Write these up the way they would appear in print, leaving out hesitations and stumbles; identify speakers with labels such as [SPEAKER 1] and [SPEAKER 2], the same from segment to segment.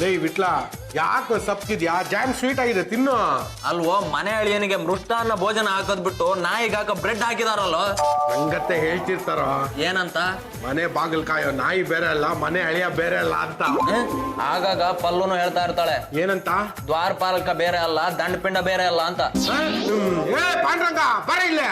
[SPEAKER 1] ಲೇ ವಿಟ್ಲ ಯಾಕೆ ಸಪ್ಕಿದ್ಯಾ jam sweet ಆಗಿದೆ ತಿನ್ನು.
[SPEAKER 2] ಅಲ್ವೋ ಮನೆ ಅಳಿಯನಿಗೆ ಮೃಷ್ಟಾನ್ನ ಭೋಜನ ಹಾಕೋದ್ ಬಿಟ್ಟು ನಾಯಿಗೆ ಹಾಕೋ ಬ್ರೆಡ್ ಹಾಕಿದಾರಲ್ಲ.
[SPEAKER 1] ಹಂಗತ್ತೆ ಹೇಳ್ತಿರ್ತಾರ
[SPEAKER 2] ಏನಂತ?
[SPEAKER 1] ಮನೆ ಬಾಗಿಲ್ ಕಾಯೋ ನಾಯಿ ಬೇರೆ ಅಲ್ಲ ಮನೆ ಅಳಿಯ ಬೇರೆ ಅಲ್ಲ ಅಂತ.
[SPEAKER 2] ಆಗಾಗ ಪಲ್ಲುನು ಹೇಳ್ತಾ ಇರ್ತಾಳೆ
[SPEAKER 1] ಏನಂತ?
[SPEAKER 2] ದ್ವಾರಪಾಲಕ ಬೇರೆ ಅಲ್ಲ ದಂಡಪಿಂಡ ಬೇರೆ ಅಲ್ಲ ಅಂತ.
[SPEAKER 1] ಏ ಪಾಂಡ್ರಂಗ ಬರ ಇಲ್ಲೇ.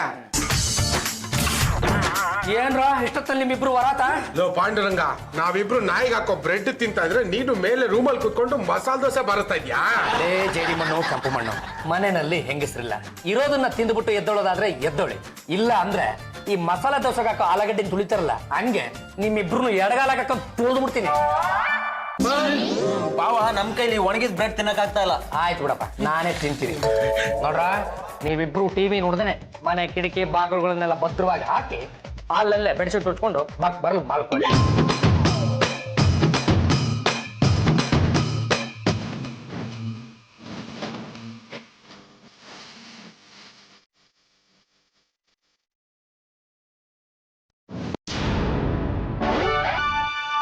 [SPEAKER 3] ಏನ್ರ ಇಷ್ಟೊತ್ತಲ್ಲಿ ನಿಮ್ಮಿಬ್ರು ವರಾತ?
[SPEAKER 1] ಲೋ ಪಾಂಡುರಂಗ, ನಾವಿಬ್ರು ನಾಯಿಗೆ ಹಾಕೋ ಬ್ರೆಡ್ ತಿಂತಾ ಇದ್ರೆ ನೀನು ಮೇಲೆ ರೂಮಲ್ಲಿ ಕುತ್ಕೊಂಡು ಮಸಾಲ ದೋಸೆ ಬಾರಿಸ್ತಾ ಇದ್ಯಾ?
[SPEAKER 3] ಅದೇ ಜೇಡಿ ಮಣ್ಣು ಕೆಂಪು ಮಣ್ಣು. ಮನೆಯಲ್ಲಿ ಹೆಂಗಸ್ರಿಲ್ಲ, ಇರೋದನ್ನ ತಿಂದ್ಬಿಟ್ಟು ಎದ್ದೊಳೋದಾದ್ರೆ ಎದ್ದೊಳಿ, ಇಲ್ಲ ಅಂದ್ರೆ ಈ ಮಸಾಲೆ ದೋಸೆಗೆ ಹಾಕೋ ಆಲೂಗಡ್ಡೆ ತುಳಿತಾರಲ್ಲ ಹಂಗೆ ನಿಮ್ಮಿಬ್ರು ಎಡಗಾಲಕ್ಕೆ ಹಾಕೊಂಡು ತುಳಿದು ಬಿಡ್ತೀನಿ.
[SPEAKER 2] ಬಾವ ನಮ್ ಕೈಲಿ ಒಣಗಿದ ಬ್ರೆಡ್ ತಿನ್ನಕ್ ಆಗ್ತಾ ಇಲ್ಲ.
[SPEAKER 3] ಆಯ್ತು ಬಿಡಪ್ಪ, ನಾನೇ ತಿಂತೀನಿ. ನೋಡ್ರ, ನೀವಿಬ್ರು ಟಿವಿ ನೋಡ್ದೇನೆ ಮನೆ ಕಿಟಕಿ ಬಾಗಿಲುಗಳನ್ನೆಲ್ಲ ಭದ್ರವಾಗಿ ಹಾಕಿ ಅಲ್ಲಲ್ಲೇ ಬೆಡ್ಶೀಟ್ ಉಟ್ಕೊಂಡು ಬರಲು ಮಾಡ್ಕೊಳ್ಳಿ.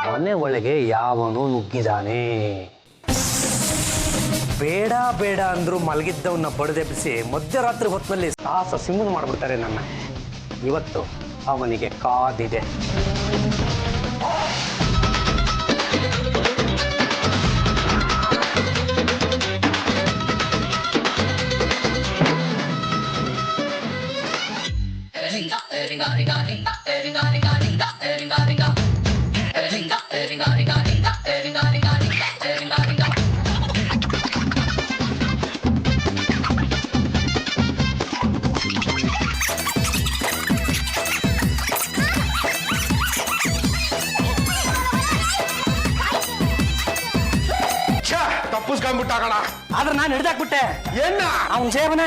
[SPEAKER 3] ಮನೆ ಒಳಗೆ ಯಾವನು ನುಗ್ಗಿದಾನೆ. ಬೇಡ ಬೇಡ ಅಂದ್ರು ಮಲಗಿದ್ದವನ್ನ ಬಡಿದೆಬ್ಬಿಸಿ ಮಧ್ಯರಾತ್ರಿ ಹೊತ್ತಿನಲ್ಲಿ ಸಾಹಸ ಸಿಂಹನ ಮಾಡ್ಬಿಡ್ತಾರೆ ನನ್ನ. ಇವತ್ತು ಅವನಿಗೆ ಕಾದಿದೆ.
[SPEAKER 1] ತಪ್ಪಿಸ್ಕೊಂಡ್ಬಿಟ್ಟಾಗಣ.
[SPEAKER 3] ಆದ್ರೆ ನಾನು ಹಿಡ್ದಾಕ್ಬಿಟ್ಟೆ.
[SPEAKER 1] ಏನ
[SPEAKER 3] ಅವನ್ ಸೇವನೆ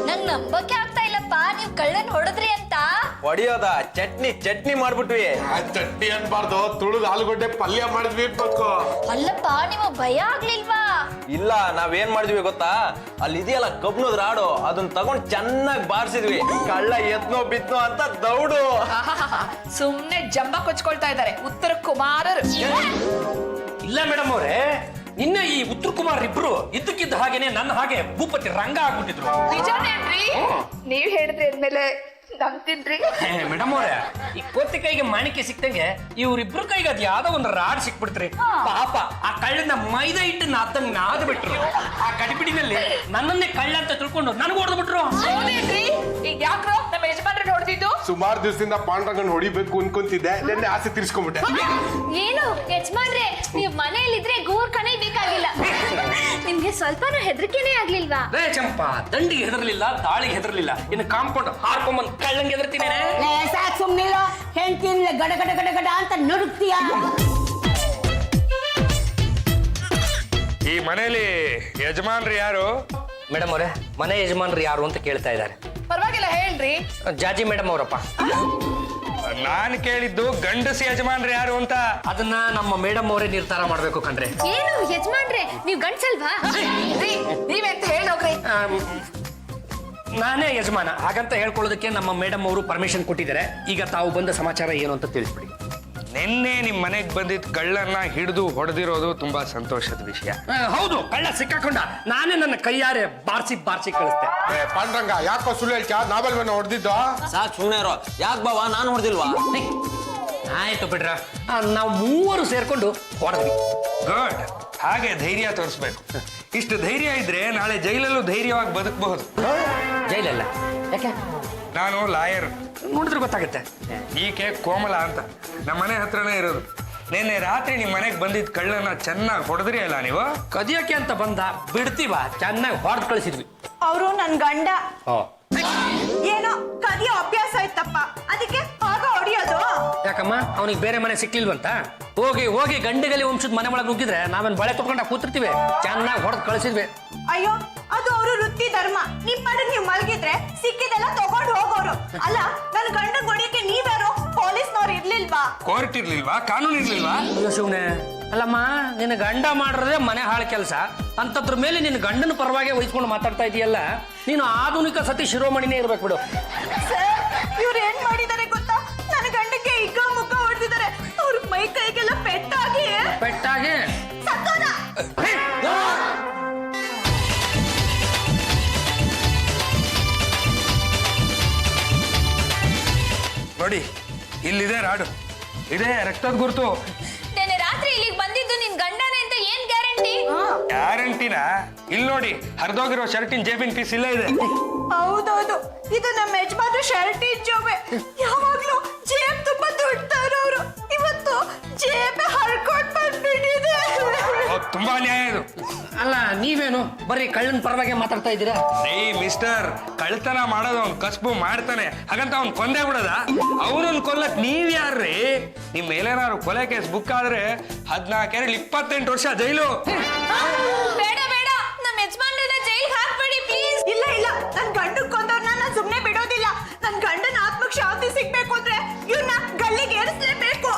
[SPEAKER 4] ನಂಗ್ ನಂಬಕ್ಕೆ ಆಗ್ತಾ ಇಲ್ಲಪ್ಪ, ನೀವ್ ಕಳ್ಳನ್ ಹೊಡೆದ್ರಿ ಅಂತ.
[SPEAKER 2] ಹೊಡಿಯೋದ ಚಟ್ನಿ ಮಾಡ್ಬಿಟ್ವಿ.
[SPEAKER 1] ಚಟ್ನಿ ಅನ್ಬಾರ್ದು, ತುಳಿದು ಆಲೂಗಡ್ಡೆ ಪಲ್ಯ ಮಾಡಿದ್ವಿ ಇರ್ಬೇಕು.
[SPEAKER 4] ಅಲ್ಲಪ್ಪ, ನಿಮಗ್ ಭಯ ಆಗ್ಲಿಲ್ವಾ?
[SPEAKER 2] ಇಲ್ಲ, ನಾವೇನ್ ಮಾಡಿದ್ವಿ ಗೊತ್ತಾ? ಅಲ್ಲಿ ಇದೆಯಲ್ಲ ಕಬ್ನದ್ ರಾಡು, ಅದನ್ನ ತಗೊಂಡ್ ಚೆನ್ನಾಗಿ ಬಾರಿಸಿದ್ವಿ. ಕಳ್ಳ ಎತ್ನೋ ಬಿತ್ನೋ ಅಂತ ದೌಡು.
[SPEAKER 5] ಸುಮ್ನೆ ಜಂಬ ಕೊಚ್ಕೊಳ್ತಾ ಇದ್ದಾರೆ ಉತ್ತರ ಕುಮಾರರು.
[SPEAKER 3] ಇಲ್ಲ ಮೇಡಮ್ ಅವರೇ, ನಿನ್ನೆ ಈ ಉತ್ತರ ಕುಮಾರ್ ಇಬ್ರು ಇದ್ದಕ್ಕಿದ್ದ ಹಾಗೇನೆ ನನ್ನ ಹಾಗೆ ಭೂಪತಿ ರಂಗ ಆಗ್ಬಿಟ್ಟಿದ್ರು.
[SPEAKER 5] ನಿಜನೇನ್ರಿ? ನೀವ್ ಹೇಳಿದ್ರಿ ಅಂದ್ಮೇಲೆ ನಂಬ್ತೀನ್ರಿ.
[SPEAKER 3] ಮೇಡಮ್ ಅವರೇ, ಈ ಕೋತಿ ಕೈಗೆ ಮಾಣಿಕೆ ಸಿಕ್ತಂಗೆ ಇವ್ರಿಬ್ರು ಕೈಗೆ ಅದ್ ಯಾವ್ದೋ ಒಂದು ರಾಡ್ ಸಿಕ್ಬಿಡ್ತ್ರಿ. ಪಾಪ ಆ ಕಳ್ಳನ ಮೈದಾ ಹಿಟ್ಟನ್ನ ಅತ್ತಂಗ್ ನಾದ್ ಬಿಟ್ರು. ಆ ಗಡಿಬಿಡಿನಲ್ಲಿ ನನ್ನನ್ನೇ ಕಳ್ಳ ಅಂತ ತಿಳ್ಕೊಂಡು ನನಗೆ ಹೊಡೆದು ಬಿಟ್ರು.
[SPEAKER 5] ಹೌದೇನ್ರಿ? ಈಗ ಯಾಕ್ರೋ ನಮ್ಮ ಯಜಮಾನ್ರನ್ನ ಹೊಡೆದಿದ್ದು?
[SPEAKER 1] ಸುಮಾರು ದಿವಸದಿಂದ ಪಾಂಡ್ರಂಗನ್ ಹೊಡಿಬೇಕು ಅನ್ಕೊಂತಿದ್ದೆ, ನಿನ್ನೆ ಆಸೆ ತೀರ್ಸ್ಕೊಂಡ್ಬಿಟ್ಟೆ.
[SPEAKER 4] ಏನು ಯಜಮಾನ್ರೆ, ನೀವ್ ಮನೆಯಲ್ಲಿದ್ರೆ ಗೂರ್ ಕಣೆ ಬೇಕಾಗಿಲ್ಲ. ನಿಮ್ಗೆ ಸ್ವಲ್ಪನೂ ಹೆದರಿಕೆನೇ ಆಗ್ಲಿಲ್ವಾ?
[SPEAKER 3] ರೇ ಚಂಪಾ, ದಂಡಿಗೆ ಹೆದರ್ಲಿಲ್ಲ, ದಾಳಿಗೆ ಹೆದರ್ಲಿಲ್ಲ, ಇನ್ನು ಕಾಂಪೌಂಡ್ ಹಾರ್ಕೊಂಬಂದ್ ಕಳ್ಳಂಗೆ ಹೆದರ್ತೀನಿ.
[SPEAKER 6] ಸಾಕ್ ಸುಮ್ನಿಲ್ಲ, ಹೆಂಡ್ತಿನ್ಲೆ ಗಡ ಗಡ ಗಡ ಗಡ ಅಂತ ನಡುಕ್ತೀಯ.
[SPEAKER 7] ಈ ಮನೇಲಿ ಯಜಮಾನ್ರು ಯಾರು?
[SPEAKER 3] ಮೇಡಮ್ ಅವರೇ, ಮನೆ ಯಜಮಾನ್ರು ಯಾರು ಅಂತ ಕೇಳ್ತಾ ಇದ್ದಾರೆ.
[SPEAKER 5] ಪರವಾಗಿಲ್ಲ ಹೇಳ್ರಿ.
[SPEAKER 3] ಜಾಜಿ ಮೇಡಮ್ ಅವರಪ್ಪ.
[SPEAKER 7] ನಾನು ಕೇಳಿದ್ದು ಗಂಡಸ ಯಜಮಾನ್ರು ಯಾರು ಅಂತ.
[SPEAKER 3] ಅದನ್ನ ನಮ್ಮ ಮೇಡಮ್ ಅವರೇ ನಿರ್ಧಾರ ಮಾಡ್ಬೇಕು ಕಣ್ರೆ.
[SPEAKER 4] ಏನು ಯಜಮಾನ್ರೆ, ನೀವ್ ಗಂಡ್ಸಲ್ವಾ?
[SPEAKER 5] ನೀವೆಂತ ಹೇಳೋಗ್ರಿ.
[SPEAKER 3] ನಾನೇ ಯಜಮಾನ ಹಾಗಂತ ಹೇಳ್ಕೊಳ್ಳೋದಕ್ಕೆ ನಮ್ಮ ಮೇಡಮ್ ಅವರು ಪರ್ಮಿಷನ್ ಕೊಟ್ಟಿದ್ದಾರೆ. ಈಗ ತಾವು ಬಂದ ಸಮಾಚಾರ ಏನು ಅಂತ ತಿಳಿಸ್ಬಿಡಿ.
[SPEAKER 7] ನಿನ್ನೆ ನಿಮ್ ಮನೆಗ್ ಬಂದಿದ್ದ ಕಳ್ಳನ್ನ ಹಿಡಿದು ಹೊಡೆದಿರೋದು ತುಂಬಾ ಸಂತೋಷದ ವಿಷಯ.
[SPEAKER 3] ಹೌದು, ಕಳ್ಳ ಸಿಕ್ಕಾಕೊಂಡ. ನಾನೇ ನನ್ನ ಕೈಯಾರೆ ಬಾರ್ಸಿ ಕಳಿಸ್ತೆ.
[SPEAKER 1] ಪಾಂಡ್ರಂಗ ಯಾಕೋ ಸುಳ್ಳು ಹೇಳ್ತೀಯ? ನಾವೆಲ್ವನ್ನ ಹೊಡೆದಿದ್ದು?
[SPEAKER 2] ಸಾಕ್ ಸುಮ್ನೆ ಇರೋ. ಯಾಕೆ ಬಾವ, ನಾನು ಹೊಡೆದಿಲ್ವಾ?
[SPEAKER 3] ಆಯ್ತು ಬಿಡ್ರ, ನಾವು ಮೂವರು ಸೇರ್ಕೊಂಡು ಹೊಡೆದ್ವಿ.
[SPEAKER 7] ಗುಡ್. ಹಾಗೆ ಧೈರ್ಯ ತೋರಿಸ್ಬೇಕು. ಇಷ್ಟು ಧೈರ್ಯ ಇದ್ರೆ ನಾಳೆ ಜೈಲಲ್ಲೂ ಧೈರ್ಯವಾಗಿ ಬದುಕಬಹುದು.
[SPEAKER 3] ಜೈಲಲ್ಲ ಯಾಕೆ?
[SPEAKER 7] ನಾನು ಲಾಯರ್,
[SPEAKER 3] ನೋಡಿದ್ರೆ ಗೊತ್ತಾಗುತ್ತೆ.
[SPEAKER 7] ಈಕೆ ಕೋಮಲ ಅಂತ ನಮ್ಮ ಮನೆ ಹತ್ರನೇ ಇರೋದು. ನಿನ್ನೆ ರಾತ್ರಿ ನಿಮ್ ಮನೆಗೆ ಬಂದಿದ್ದ ಕಳ್ಳನ್ನ ಚೆನ್ನಾಗಿ ಹೊಡೆದ್ರಿ ಅಲ್ಲ ನೀವು?
[SPEAKER 3] ಕದಿಯೋಕೆ ಅಂತ ಬಂದ, ಬಿಡ್ತೀವ, ಚೆನ್ನಾಗಿ ಹೊಡೆದು ಕಳಿಸಿದ್ವಿ.
[SPEAKER 6] ಅವರು ನನ್ ಗಂಡ. ಏನೋ ಕದಿಯೋ ಅಭ್ಯಾಸ ಆಯ್ತಪ್ಪ, ಅದಕ್ಕೆ ಆಗ ಹೊಡಿಯೋದು.
[SPEAKER 3] ಯಾಕಮ್ಮ, ಅವನಿಗೆ ಬೇರೆ ಮನೆ ಸಿಕ್ಲಿಲ್ವಂತ? ಹೋಗಿ ಗಂಡಿಗಲಿ ವಂಶದ ಮನೆ ಒಳಗೆ ನುಗ್ಗಿದ್ರೆ ನಾವೇನ್ ಬಳೆ ತಗೊಂಡ ಕೂತಿರ್ತೀವಿ. ಚೆನ್ನಾಗಿ ಹೊಡೆದು ಕಳಿಸಿದ್ವಿ.
[SPEAKER 6] ಅಯ್ಯೋ, ಅದು ಅವರು ವೃತ್ತಿ ಧರ್ಮ. ನಿಮ್ ಪಾಡಿಗೆ ನೀವು ಮಲಗಿದ್ರೆ ಸಿಕ್ಕಿದೆಲ್ಲ ತಗೊಂಡು ಹೋಗೋರು. ಅಲ್ಲ, ನನ್ ಗಂಡ ಹೊಡಿಯಕ್ಕೆ ನೀವ್ಯಾರು? ಪೊಲೀಸ್ನವ್ರು ಇರ್ಲಿಲ್ವಾ?
[SPEAKER 7] ಕೋರ್ಟ್ ಇರ್ಲಿಲ್ವಾ? ಕಾನೂನು ಇರ್ಲಿಲ್ವಾ?
[SPEAKER 3] ಅಯ್ಯೋ ಶಿವನೇ, ಅಲ್ಲಮ್ಮ, ನಿನ್ನ ಗಂಡ ಮಾಡಿರೋದೇ ಮನೆ ಹಾಳು ಕೆಲಸ. ಅಂತದ್ರ ಮೇಲೆ ನಿನ್ನ ಗಂಡನ ಪರವಾಗಿ ವಹಿಸ್ಕೊಂಡು ಮಾತಾಡ್ತಾ ಇದೆಯಲ್ಲ, ನೀನು ಆಧುನಿಕ ಸತಿ ಶಿರೋಮಣಿನೇ ಇರ್ಬೇಕು ಬಿಡು.
[SPEAKER 6] ಸರ್, ಇವ್ರು ಏನ್ ಮಾಡಿದಾರೆ ಗೊತ್ತಾ? ನನ್ನ ಗಂಡಕ್ಕೆ ಈಗ ಮುಖ ಹೊಡೆದಿದ್ದಾರೆ. ಅವ್ರ ಮೈ ಕೈಗೆಲ್ಲ ಪೆಟ್ಟಾಗಿ
[SPEAKER 3] ಪೆಟ್ಟಾಗಿ
[SPEAKER 6] ಸತ್ತೋದ.
[SPEAKER 7] ನೋಡಿ ಇಲ್ಲಿದೆ ರಾಡು, ಇದೇ ರಕ್ತದ ಗುರುತು.
[SPEAKER 4] ನೆನ್ನೆ ರಾತ್ರಿ ಇಲ್ಲಿಗೆ ಬಂದಿದ್ದು ನಿನ್ ಗಂಡನೇ ಅಂತ ಏನ್ ಗ್ಯಾರಂಟಿ?
[SPEAKER 7] ಗ್ಯಾರಂಟಿನ? ಇಲ್ಲಿ ನೋಡಿ, ಹರಿದೋಗಿರೋ ಶರ್ಟಿನ ಜೇಬಿನ ಪೀಸ್ ಇಲ್ಲೇ ಇದೆ.
[SPEAKER 6] ಹೌದೌದು, ಇದು ನಮ್ಮ ಯಜಮಾನ್ರು ಶರ್ಟಿನ ಜೋಬೆ. ಯಾವಾಗ್ಲೂ ಜೇಬ್ ತುಂಬಾ ದುಡ್ಡು ಅವರು, ಇವತ್ತು ಜೇಬೆ ಹರ್ಕೊಂಡ್ ಬಂದ್ಬಿಟ್ಟಿದೆ.
[SPEAKER 7] ತುಂಬಾ ನ್ಯಾಯ ಇದು.
[SPEAKER 3] ಅಲ್ಲ ನೀವೇನು ಬರೀ ಕಳ್ಳನ ಪರವಾಗಿ ಮಾತಾಡ್ತಾ ಇದ್ದೀರಾ?
[SPEAKER 7] ಏ ಮಿಸ್ಟರ್, ಕಳ್ತನ ಮಾಡೋದು ಅವ್ನ್ ಕಸ್ಬು ಮಾಡ್ತಾನೆ, ಹಾಗಂತ ಅವ್ನ್ ಕೊಂದೇ ಬಿಡದ? ಅವನನ್ನ ಕೊಲ್ಲಕ್ ನೀವ್ ಯಾರ್ರಿ? ನಿಮ್ ಮೇಲೇನಾದ್ರು ಕೊಲೆ ಕೇಸ್ ಬುಕ್ ಆದ್ರೆ 14 28 ವರ್ಷ ಜೈಲು.
[SPEAKER 4] ಬೇಡ ಬೇಡ, ನಮ್ಮ ಯಜಮಾನ್ರನ್ನ ಜೈಲ್ ಹಾಕ್ಬೇಡಿ ಪ್ಲೀಸ್.
[SPEAKER 6] ಇಲ್ಲ ಇಲ್ಲ, ನನ್ ಗಂಡನ್ ಕೊಂದವ್ರನ್ನ ನಾನ್ ಸುಮ್ನೆ ಬಿಡೋದಿಲ್ಲ. ನನ್ ಗಂಡನ ಆತ್ಮಕ್ ಶಾಂತಿ ಸಿಗ್ಬೇಕು ಅಂದ್ರೆ ಇವ್ನ ಗಲ್ಲಿಗೆ ಏರಿಸ್ಲೇಬೇಕು.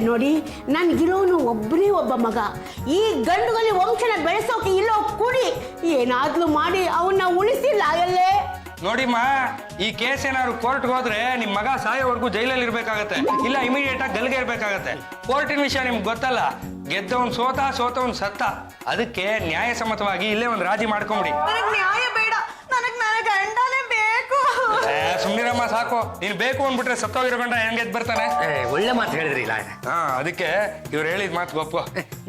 [SPEAKER 8] ನೋಡಿ, ನನ್ಗಿರೋನು ಒಬ್ಬನೇ ಒಬ್ಬ ಮಗ. ಈ ಗಂಡುಗಲಿ ವಂಶನ ಬೆಳೆಸೋಕೆ ಇಲ್ಲೋ ಕುಡಿ ಏನಾದ್ರೂ ಮಾಡಿ ಅವನ್ನ ಉಳಿಸಿಲ್ಲ ಅಲ್ಲೇ.
[SPEAKER 7] ನೋಡಿಮ್ಮ, ಈ ಕೇಸ್ ಏನಾದ್ರು ಕೋರ್ಟ್ಗೆ ಹೋದ್ರೆ ನಿಮ್ ಮಗ ಸಾಯೋವರೆಗೂ ಜೈಲಲ್ಲಿ ಇರ್ಬೇಕಾಗತ್ತೆ, ಇಲ್ಲ ಇಮಿಡಿಯೇಟ್ ಆಗಿ ಗಲ್ಗೆ ಇರ್ಬೇಕಾಗತ್ತೆ. ಕೋರ್ಟಿನ ವಿಷಯ ನಿಮ್ಗೆ ಗೊತ್ತಲ್ಲ, ಗೆದ್ದವನ್ ಸೋತವನ್ ಸತ್ತ. ಅದಕ್ಕೆ ನ್ಯಾಯಸಮ್ಮತವಾಗಿ ಇಲ್ಲೇ ಒಂದು ರಾಜಿ ಮಾಡ್ಕೊಂಬಿಡಿ.
[SPEAKER 6] ನನಗ್ ನ್ಯಾಯ ಬೇಡ, ನನಗ್ ನನ್ನ ಗಂಡನೇ ಬೇಕು.
[SPEAKER 7] ಸುಮ್ನಿರಮ್ಮ, ಸಾಕು. ನೀನ್ ಬೇಕು ಅಂದ್ಬಿಟ್ರೆ ಸತ್ತೋಗಿರೋ ಗಂಡ ಹೆಂಗೆದ್ ಬರ್ತಾನೆ?
[SPEAKER 3] ಒಳ್ಳೆ ಮಾತು ಹೇಳಿದ್ರಿ ಇಲ್ಲ.
[SPEAKER 7] ಅದಕ್ಕೆ ಇವ್ರು ಹೇಳಿದ ಮಾತು ಗೊಪ್ಪ.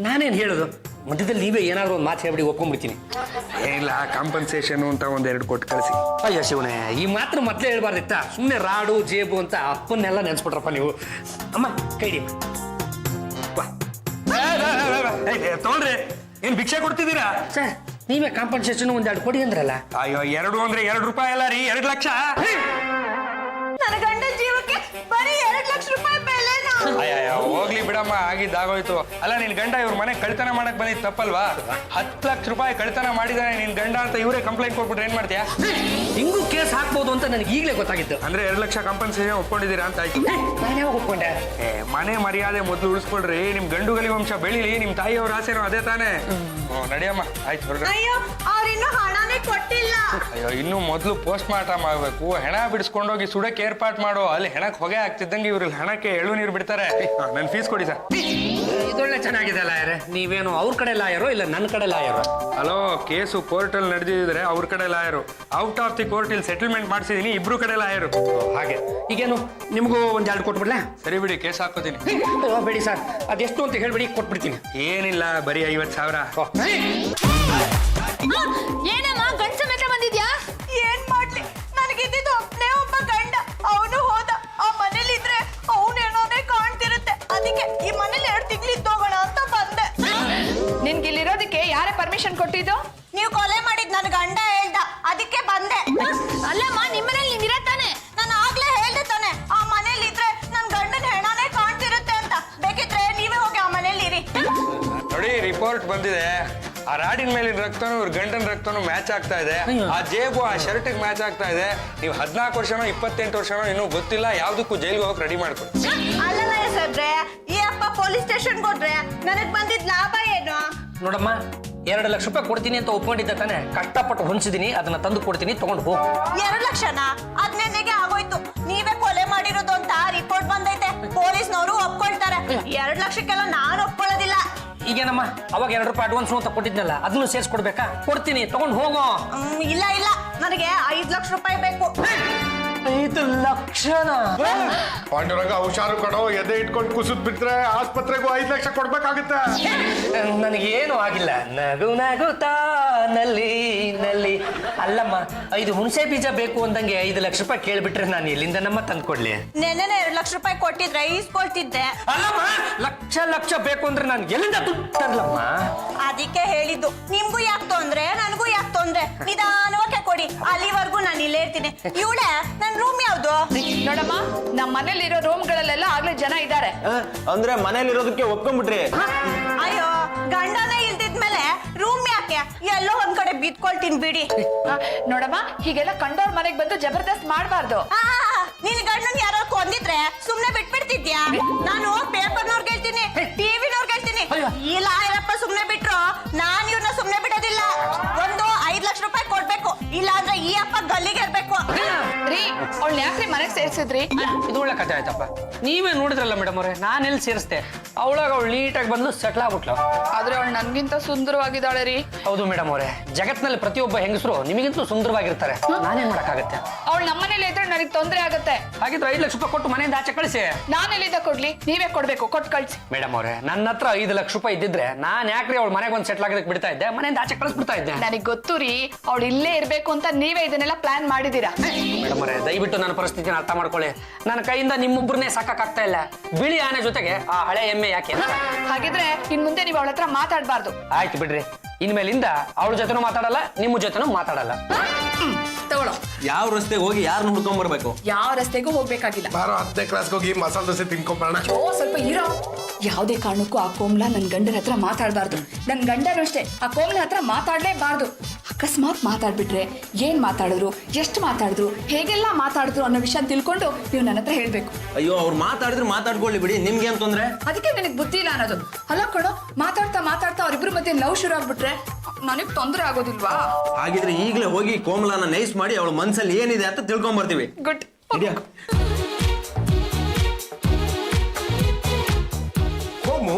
[SPEAKER 3] ನಾನೇನ್ ಹೇಳುದು, ಮಧ್ಯದಲ್ಲಿ ನೀವೇ ಏನಾದ್ರು ಒಂದು ಮಾತು ಹೇಳ್ಬಿಡಿ, ಒಪ್ಕೊಂಡ್ಬಿಡ್ತೀನಿ.
[SPEAKER 7] ಏನಿಲ್ಲ, ಕಾಂಪನ್ಸೇಷನ್ ಅಂತ 1-2 ಕೊಟ್ಟು ಕಳಿಸಿ.
[SPEAKER 3] ಅಯ್ಯೋ ಶಿವನೇ, ಈ ಮಾತ್ರ ಮೊದಲೇ ಹೇಳ್ಬಾರ್ದಿತ್ತ? ಸುಮ್ಮನೆ ರಾಡು ಜೇಬು ಅಂತ ಅಪ್ಪನ್ನೆಲ್ಲ ನೆನ್ಸ್ಬಿಟ್ರಪ್ಪ ನೀವು. ಅಮ್ಮ ಕೈಡಿ
[SPEAKER 7] ತೊಗೊಳ್ರಿ, ಏನ್ ಭಿಕ್ಷೆ ಕೊಡ್ತಿದ್ದೀರಾ?
[SPEAKER 3] ಸರ್, ನೀವೇ ಕಾಂಪನ್ಸೇಷನ್ 1-2 ಕೊಡಿ ಅಂದ್ರಲ್ಲ.
[SPEAKER 7] ಅಯ್ಯೋ, 2 ಅಂದ್ರೆ 2 ರೂಪಾಯಿ ಅಲ್ಲ ರೀ, 2 ಲಕ್ಷ.
[SPEAKER 6] ನನ್ನ ಗಂಡನ ಜೀವಕ್ಕೆ ಬರೀ 2 ಲಕ್ಷ ರೂಪಾಯಿ ಬೆಲೆನಾ?
[SPEAKER 7] ಅಯ್ಯೋ, ಹೋಗ್ಲಿ ಬಿಡಮ್ಮ, ಆಗಿದ್ದಾಗೋಯ್ತು. ಅಲ್ಲ, ನಿನ್ ಗಂಡ ಇವ್ರ ಮನೆ ಕಳ್ತನ ಮಾಡಕ್ ಬಂದಿದ್ ತಪ್ಪಲ್ವಾ? 10 ಲಕ್ಷ ರೂಪಾಯಿ ಕಳ್ತನ ಮಾಡಿದಾನೆ ನಿನ್ ಗಂಡ ಅಂತ ಇವರೇ ಕಂಪ್ಲೇಂಟ್ ಕೊಟ್ಬಿಟ್ರೆ ಏನ್ ಮಾಡ್ತೀಯಾ?
[SPEAKER 3] ಹಿಂಗೂ ಕೇಸ್ ಹಾಕ್ಬೋದು ಅಂತ ನನಗೆ ಈಗಲೇ ಗೊತ್ತಾಗಿದ್ದು.
[SPEAKER 7] ಅಂದ್ರೆ 2 ಲಕ್ಷ ಕಾಂಪನ್ಸೇಷನ್ ಒಪ್ಕೊಂಡಿದ್ದೀರಾ ಅಂತ ಆಯ್ತು.
[SPEAKER 3] ನಾನು ಯಾವಾಗ ಒಪ್ಕೊಂಡೆ?
[SPEAKER 7] ಮನೆ ಮರ್ಯಾದೆ ಮೊದ್ಲು ಉಳಿಸ್ಕೊಳ್ರಿ, ನಿಮ್ ಗಂಡುಗಲಿ ವಂಶ ಬೆಳಿಲಿ, ನಿಮ್ ತಾಯಿಯವ್ರ ಆಸೆನೋ ಅದೇ ತಾನೇ. ನಡಿಯಮ್ಮ, ಆಯ್ತು ಹೊರಗ.
[SPEAKER 6] ಅಯ್ಯೋ, ಅವ್ರಿನ್ನೂ ಹಣನೇ ಕೊಟ್ಟಿಲ್ಲ.
[SPEAKER 7] ಅಯ್ಯೋ, ಇನ್ನು ಮೊದ್ಲು ಪೋಸ್ಟ್ ಮಾರ್ಟಮ್ ಆಗ್ಬೇಕು, ಹೆಣ ಬಿಡಿಸ್ಕೊಂಡೋಗಿ ಸುಡಕ್ಕೆ ಏರ್ಪಾಟ್ ಮಾಡೋ. ಅಲ್ಲಿ ಹೆಣಕ್ ಹೊಗೆ ಆಗ್ತಿದ್ದಂಗೆ ಇವ್ರಲ್ಲಿ ಹೆಣಕ್ಕೆ ಎಳ್ಳು ನೀರು ಬಿಡ್ತಾರೆ. ನನ್ ಫೀಸ್ ಕೊಡಿ ಸರ್.
[SPEAKER 3] ಇದೊಳ್ಳೆ ಚೆನ್ನಾಗಿದೆ ಲಾಯರ್. ನೀವೇನು ಅವ್ರ ಕಡೆ ಲಾಯರೋ ಇಲ್ಲ ನನ್ನ ಕಡೆ ಲಾಯರೋ?
[SPEAKER 7] ಹಲೋ, ಕೇಸು ಕೋರ್ಟಲ್ಲಿ ನಡೆದಿದ್ರೆ ಅವ್ರ ಕಡೆ lawyer, out of the court ಇಲ್ಲಿ ಸೆಟಲ್ಮೆಂಟ್ ಮಾಡಿಸಿದೀನಿ, ಇಬ್ರು ಕಡೆ ಲಾಯರು.
[SPEAKER 3] ಹಾಗೆ ಈಗೇನು ನಿಮಗೂ 1-2 ಕೊಟ್ಬಿಡ್ಲಾ?
[SPEAKER 7] ಸರಿ ಬಿಡಿ, ಕೇಸ್ ಹಾಕೋತೀನಿ.
[SPEAKER 3] ಬೇಡಿ ಸರ್, ಅದೆಷ್ಟು ಅಂತ ಹೇಳ್ಬಿಡಿ, ಕೊಟ್ಬಿಡ್ತೀನಿ.
[SPEAKER 7] ಏನಿಲ್ಲ, ಬರೀ 50,000.
[SPEAKER 4] ಏನಮ್ಮ ಗಂಡ ಸಮೇತ ಬಂದಿದ್ಯಾ?
[SPEAKER 6] ಏನ್ ಮಾಡ್ಲಿ, ನನಗಿದ್ದಿದ್ದು ಒಬ್ಬನೇ ಒಬ್ಬ ಗಂಡ. ಅವನು ಹೋದ. ಆ ಮನೇಲಿದ್ರೆ ಅವನೇನೋನೇ ಕಾಣ್ತಿರುತ್ತೆ. ಅದಕ್ಕೆ ಈ ಮನೇಲಿ 2 ತಿಂಗಳು ಇದ್ದೋಗೋಣ ಅಂತ ಬಂದೆ.
[SPEAKER 5] ನಿನ್ಗಿಲ್ಲಿರೋದಕ್ಕೆ ಯಾರೇ ಪರ್ಮಿಷನ್ ಕೊಟ್ಟಿದ್ದು?
[SPEAKER 6] ನೀವು ಕೊಲೆ ಮಾಡಿದ್ ನನ್ ಗಂಡ ಹೇಳ್ದ, ಅದಕ್ಕೆ ಬಂದೆ.
[SPEAKER 4] ಅಲ್ಲಮ್ಮ, ನಿಮ್ಮನೇಲಿ ನೀನ್ ಇರತ್ತಾನೆ.
[SPEAKER 6] ನಾನು ಆಗ್ಲೇ ಹೇಳ್ದೆ ತಾನೆ, ಆ ಮನೇಲಿ ಇದ್ರೆ ನನ್ ಗಂಡನ ಹೆಣನೇ ಕಾಣ್ತಿರುತ್ತೆ ಅಂತ. ಬೇಕಿದ್ರೆ ನೀವೇ ಹೋಗಿ ಆ ಮನೇಲಿ ಇರಿ.
[SPEAKER 7] ನೋಡಿ, ರಿಪೋರ್ಟ್ ಬಂದಿದೆ. ಆ ರಾಡಿನ ಮೇಲಿನ ರಕ್ತನು ಇವ್ರ ಗಂಡನ ರಕ್ತನು ಮ್ಯಾಚ್ ಆಗ್ತಾ ಇದೆ. ಆ ಜೇಬು ಆ ಶರ್ಟಿಗೆ ಮ್ಯಾಚ್ ಆಗ್ತಾ ಇದೆ. ನೀವು 14 ವರ್ಷನೋ 28 ವರ್ಷನೋ ಇನ್ನೂ ಗೊತ್ತಿಲ್ಲ, ಯಾವ್ದಕ್ಕೂ ಜೈಲ್ಗೆ ಹೋಗಕ್ ರೆಡಿ ಮಾಡ್ಕೊಡಿ.
[SPEAKER 6] ಅಲ್ಲ ಸಾಬ್ರೆ, ಈ ಅಪ್ಪ ಪೊಲೀಸ್ ಸ್ಟೇಷನ್ಗೆ ಹೋದ್ರೆ ನನಗ್ ಬಂದಿದ್ ಲಾಭ ಏನು?
[SPEAKER 3] ನೋಡಮ್ಮ, 2 ಲಕ್ಷ ರೂಪಾಯಿ ಕೊಡ್ತೀನಿ ಅಂತ ಒಪ್ಕೊಂಡಿದ್ದೆ ತಾನೆ. ಕಷ್ಟಪಟ್ಟು ಹೊಂದಿಸಿದೀನಿ, ಅದನ್ನ ತಂದು ಕೊಡ್ತೀನಿ, ತಗೊಂಡು ಹೋಗು.
[SPEAKER 6] 2 ಲಕ್ಷನಾ? ಅದ್ ನೆನ್ನೆಗೆ ಆಗೋಯ್ತು. ನೀವೇ ಕೊಲೆ ಮಾಡಿರೋದು ಅಂತ ರಿಪೋರ್ಟ್ ಬಂದೈತೆ. ಪೊಲೀಸ್ನವರು ಒಪ್ಕೊಳ್ತಾರೆ. 2 ಲಕ್ಷಕ್ಕೆಲ್ಲ ನಾನು ಒಪ್ಕೊಳ್ಳೋದಿಲ್ಲ.
[SPEAKER 3] ಈಗೇನಮ್ಮ, ಅವಾಗ 2 ರೂಪಾಯಿ ಅಡ್ವಾನ್ಸ್ ಅಂತ ಕೊಟ್ಟಿದ್ನಲ್ಲ, ಅದನ್ನು ಸೇರಿಸ್ಕೊಡ್ಬೇಕಾ? ಕೊಡ್ತೀನಿ, ತಗೊಂಡು ಹೋಗೋ.
[SPEAKER 6] ಇಲ್ಲ ಇಲ್ಲ, ನನಗೆ 5 ಲಕ್ಷ ರೂಪಾಯಿ ಬೇಕು.
[SPEAKER 3] 5 ಲಕ್ಷನಾ?
[SPEAKER 1] ಪಾಂಡುರಂಗ ಹುಷಾರು ಕಣೋ, ಎದೆ ಇಟ್ಕೊಂಡು ಕುಸಿದ್ ಬಿಟ್ರೆ ಆಸ್ಪತ್ರೆಗೂ 5 ಲಕ್ಷ ಕೊಡ್ಬೇಕಾಗುತ್ತೆ.
[SPEAKER 3] ನನಗೇನು ಆಗಿಲ್ಲ. ನಗು ನಗುತ್ತಾ ನಲ್ಲಿ ನಲ್ಲಿ. ಅಲ್ಲಮ್ಮ, 5 ಹುಣಸೆ ಬೀಜ ಬೇಕು ಅಂದಂಗೆ 5 ಲಕ್ಷ ರೂಪಾಯಿ ಕೇಳ್ಬಿಟ್ರೆ ನಾನು ಎಲ್ಲಿಂದ ನಮ್ಮ ತಂದು ಕೊಡ್ಲಿ?
[SPEAKER 6] ನೆನ್ನೆನೆ 2 ಲಕ್ಷ ರೂಪಾಯಿ ಕೊಟ್ಟಿದ್ರೆ ಈಸ್ಕೊಳ್ತಿದ್ದೆ.
[SPEAKER 3] ಅಲ್ಲಮ್ಮ, ಲಕ್ಷ ಬೇಕು ಅಂದ್ರೆ ನಾನು ಎಲ್ಲಿಂದ ದುಡ್ಡು ತರ್ಲಮ್ಮ?
[SPEAKER 6] ಅದಕ್ಕೆ ಹೇಳಿದ್ದು, ನಿಮ್ಗೂ ಯಾಕೆ ತೊಂದ್ರೆ, ನನಗೂ ಯಾಕೆ ತೊಂದ್ರೆ, ನಿಧಾನವಾಗಿ ಕೊಡಿ. ಅಲ್ಲಿವರೆಗೂ ನಾನು ಇಲ್ಲೇ ಇರ್ತೀನಿ. ಇವಳೆ ನನ್ ರೂಮ್ ಯಾವ್ದು?
[SPEAKER 5] ನೋಡಮ್ಮ, ನಮ್ಮ ಮನೇಲಿರೋ ರೂಮ್ಗಳಲ್ಲೆಲ್ಲ ಆಗ್ಲೇ ಜನ ಇದ್ದಾರೆ.
[SPEAKER 2] ಅಂದ್ರೆ ಮನೇಲಿರೋದಕ್ಕೆ ಒಪ್ಕೊಂಡ್ಬಿಟ್ರಿ?
[SPEAKER 6] ಅಯ್ಯೋ, ಗಂಡನೇ ಇಲ್ದಿದ್ಮೇಲೆ ರೂಮ್ ಯಾಕೆ? ಎಲ್ಲೋ ಒಂದ್ ಕಡೆ ಬಿದ್ಕೊಳ್ತೀನಿ ಬಿಡಿ.
[SPEAKER 5] ನೋಡಮ್ಮ, ಹೀಗೆಲ್ಲ ಕಂಡವ್ರ ಮನೆಗೆ ಬಂದು ಜಬರ್ದಸ್ತ್ ಮಾಡಬಾರ್ದು.
[SPEAKER 6] ನಿನ್ ಗಂಡನ್ ಯಾರೋ ಕೊಂದಿದ್ರೆ ಸುಮ್ನೆ ಬಿಟ್ಬಿಡ್ತಿದ್ಯಾ? ನಾನು ಪೇಪರ್ನವ್ರಿಗೆ ಹೇಳ್ತೀನಿ, ಟಿವಿನವ್ರಿಗೆ ಹೇಳ್ತೀನಿ. ಈ ಲಾಯರಪ್ಪ ಸುಮ್ನೆ ಬಿಟ್ರು ನಾನ್ ಇವ್ರನ್ನ ಸುಮ್ನೆ ಬಿಡೋದಿಲ್ಲ. ಒಂದು 5 ಲಕ್ಷ ರೂಪಾಯಿ ಕೊಡ್ಬೇಕು, ಇಲ್ಲ ಅಂದ್ರೆ ಈ ಅಪ್ಪ ಗಲ್ಲಿಗೆ ಇರ್ಬೇಕು.
[SPEAKER 5] ರೀ, ಅವಳನ್ನ ಯಾಕ್ರಿ ಮನೆಗೆ ಸೇರ್ಸಿದ್ರಿ?
[SPEAKER 3] ಇದು ಒಳ್ಳೆ ಕಥೆ ಆಯ್ತಪ್ಪ. ನೀವೇ ನೋಡಿದ್ರಲ್ಲ ಮೇಡಮ್ ಅವರೇ, ನಾನೆಲ್ಲಿ ಸೇರಿಸ್ದೆ. ಅವಳಾಗ ಅವಳು ನೀಟಾಗಿ ಬಂದು ಸೆಟ್ಲ್ ಆಗ್ಬಿಟ್ಲು.
[SPEAKER 5] ಆದ್ರೆ ಅವಳು ನನ್ಗಿಂತ ಸುಂದರವಾಗಿದ್ದಾಳೆ ರೀ.
[SPEAKER 3] ಹೌದು ಮೇಡಮ್ ಅವರೇ, ಜಗತ್ನಲ್ಲಿ ಪ್ರತಿಯೊಬ್ಬ ಹೆಂಗಸರು ನಿಮಗಿಂತೂ ಸುಂದರವಾಗಿರ್ತಾರೆ. ನಾನೇನ್ ಮಾಡಕ್ಕಾಗತ್ತೆ?
[SPEAKER 5] ಅವಳು ನಮ್ಮನೇಲಿ ಇದ್ರೆ ನನಗೆ ತೊಂದರೆ ಆಗತ್ತೆ.
[SPEAKER 3] ಹಾಗಿದ್ರೆ 5 ಲಕ್ಷ ರೂಪಾಯಿ ಕೊಟ್ಟು ಮನೆಯಿಂದ ಆಚೆ ಕಳಿಸಿ.
[SPEAKER 5] ನಾನೆಲ್ಲಿಂದ ಕೊಡ್ಲಿ? ನೀವೇ ಕೊಡ್ಬೇಕು, ಕೊಟ್ಟು ಕಳ್ಸಿ.
[SPEAKER 3] ಮೇಡಮ್ ಅವರೇ, ನನ್ನ ಹತ್ರ 5 ಲಕ್ಷ ರೂಪಾಯಿ ಇದ್ದಿದ್ರೆ ನಾನ್ ಯಾಕ್ರಿ ಅವಳು ಮನೆಗೆ ಒಂದು ಸೆಟ್ಲ್ ಆಗೋದಕ್ಕೆ ಬಿಡ್ತಾ ಇದ್ದೆ, ಮನೆಯಿಂದ ಆಚೆ ಕಳಿಸ್ಬಿಡ್ತಾ ಇದ್ದೆ.
[SPEAKER 5] ನನಗೆ ಗೊತ್ತು ರೀ, ಅವಳು ಇಲ್ಲೇ ಇರ್ಬೇಕು ಅಂತ ನೀವೇ ಇದನ್ನೆಲ್ಲ ಪ್ಲಾನ್ ಮಾಡಿದೀರಾ.
[SPEAKER 3] ಮೇಡಮ್ ಅವರೇ, ದಯವಿಟ್ಟು ನನ್ನ ಪರಿಸ್ಥಿತಿನ ಅರ್ಥ ಮಾಡ್ಕೊಳ್ಳಿ. ನನ್ನ ಕೈಯಿಂದ ನಿಮ್ಮೊಬ್ಬರನ್ನೇ ಸಾಕಾಗ್ತಾ ಇಲ್ಲ. ಬಿಳಿ ಆನೆ ಜೊತೆಗೆ ಆ ಹಳೆ ಎಮ್ಮೆ ಯಾಕೆ?
[SPEAKER 5] ಹಾಗಿದ್ರೆ ಇನ್ ಮುಂದೆ ನೀವು ಅವಳ ಹತ್ರ ಮಾತಾಡಬಾರ್ದು.
[SPEAKER 3] ಆಯ್ತು ಬಿಡ್ರಿ, ಇನ್ಮೇಲಿಂದ ಅವಳ ಜೊತೆನೂ ಮಾತಾಡಲ್ಲ, ನಿಮ್ಮ ಜೊತೆನೂ ಮಾತಾಡಲ್ಲ.
[SPEAKER 5] ತಗೊಳ್ಳೋ.
[SPEAKER 2] ಯಾವ ರಸ್ತೆಗೆ ಹೋಗಿ ಯಾರನ್ನ ಹುಡ್ಕೊಂಡ್ ಬರ್ಬೇಕು?
[SPEAKER 5] ಯಾವ ರಸ್ತೆಗೂ ಹೋಗ್ಬೇಕಾಗಿಲ್ಲ.
[SPEAKER 1] ಬಾರೋ 10ನೇ ಕ್ಲಾಸ್ಗೆ ಹೋಗಿ ಮಸಾಲೆ ದೋಸೆ ತಿನ್ಕೊಂಬರೋಣ.
[SPEAKER 5] ಓ ಸ್ವಲ್ಪ ಇರೋ. ಯಾವುದೇ ಕಾರಣಕ್ಕೂ ಆ ಕೋಮ್ಲ ನನ್ನ ಗಂಡನ ಹತ್ರ ಮಾತಾಡಬಾರ್ದು. ನನ್ನ ಗಂಡನೂ ಅಷ್ಟೇ ಆ ಕೋಮ್ಲ ಹತ್ರ ಮಾತಾಡ್ಲೇಬಾರ್ದು. ಅಕಸ್ಮಾತ್ ಮಾತಾಡ್ಬಿಟ್ರೆ ಏನ್ ಮಾತಾಡಿದ್ರು, ಎಷ್ಟು ಮಾತಾಡಿದ್ರು, ಹೇಗೆಲ್ಲ ಮಾತಾಡಿದ್ರು ಅನ್ನೋ ವಿಷಯ ತಿಳ್ಕೊಂಡು ನೀವು ನನ್ನ ಹತ್ರ ಹೇಳ್ಬೇಕು.
[SPEAKER 2] ಅಯ್ಯೋ, ಅವ್ರು ಮಾತಾಡಿದ್ರು ಮಾತಾಡ್ಕೊಳ್ಳಿ ಬಿಡಿ, ನಿಮ್ಗೆ ಏನ್ ತೊಂದ್ರೆ?
[SPEAKER 5] ಅದಕ್ಕೆ ನನಗೆ ಬುದ್ಧಿ ಇಲ್ಲ ಅನ್ನೋದು. ಅಲ್ಲ ಕಣೋ, ಮಾತಾಡ್ತಾ ಮಾತಾಡ್ತಾ ಅವ್ರಿಬ್ರು ಮಧ್ಯೆ ಲವ್ ಶುರು ಆಗ್ಬಿಟ್ರೆ ನನಗ್ ತೊಂದರೆ ಆಗೋದಿಲ್ವಾ?
[SPEAKER 2] ಹಾಗಿದ್ರೆ ಈಗಲೇ ಹೋಗಿ ಕೋಮಲನ ನೈಸ್ ಮಾಡಿ ಅವಳ ಮನ್ಸಲ್ಲಿ ಏನಿದೆ ಅಂತ ತಿಳ್ಕೊಂಡ್ ಬರ್ತೀವಿ.
[SPEAKER 5] ಗುಡ್.
[SPEAKER 1] ಕೋಮು